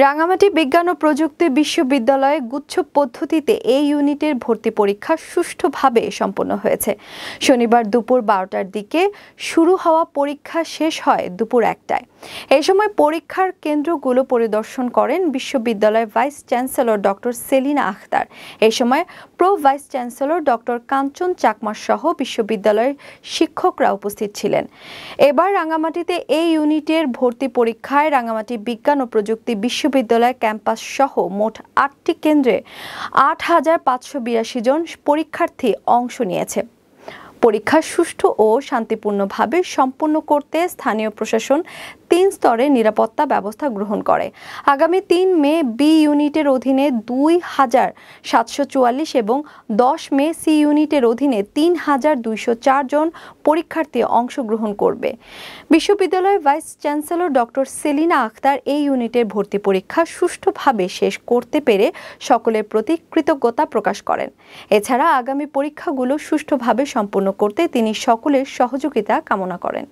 রাঙামাটি বিজ্ঞান ও প্রযুক্তি বিশ্ববিদ্যালয়ে গুচ্ছ পদ্ধতিতে এই ইউনিটের ভর্তি পরীক্ষা সুষ্ঠুভাবে সম্পন্ন হয়েছে। শনিবার দুপুর 12টার দিকে শুরু হওয়া পরীক্ষা শেষ হয় দুপুর 1টায়। এই সময় পরীক্ষার কেন্দ্রগুলো পরিদর্শন করেন বিশ্ববিদ্যালয়ের vice chancellor doctor Selina Akhtar. এই সময় প্রো ভাইস চ্যান্সেলর ডক্টর কাঞ্চন চাকমা সহ বিশ্ববিদ্যালয়ের শিক্ষকরা উপস্থিত ছিলেন। এবার রাঙামাটিতে এই ইউনিটের ভর্তি পরীক্ষায় রাঙামাটি বিজ্ঞান ও প্রযুক্তি বিশ্ববিদ্যালয় ক্যাম্পাস সহ মোট 8টি কেন্দ্রে 8,582 জন পরীক্ষার্থী অংশ নিয়েছে। পরীক্ষা সুষ্ঠু ও শান্তিপূর্ণভাবে সম্পন্ন করতে স্থানীয় প্রশাসন 3 স্তরে নিরাপত্তা ব্যবস্থা গ্রহণ করে। আগামী 3 মে বি ইউনিটের অধীনে 2,744 এবং 10 মে সি ইউনিটের অধীনে 3,204 জন পরীক্ষার্থী অংশগ্রহণ করবে। বিশ্ববিদ্যালয়ের vice chancellor doctor Selina Akhtar এই ইউনিটের ভর্তি পরীক্ষা সুষ্ঠুভাবে শেষ করতে পেরে সকলের প্রতি কৃতজ্ঞতা প্রকাশ করেন। এছাড়া আগামী পরীক্ষাগুলো সুষ্ঠুভাবে সম্পন্ন করতে তিনি সকলের সহযোগিতা কামনা করেন।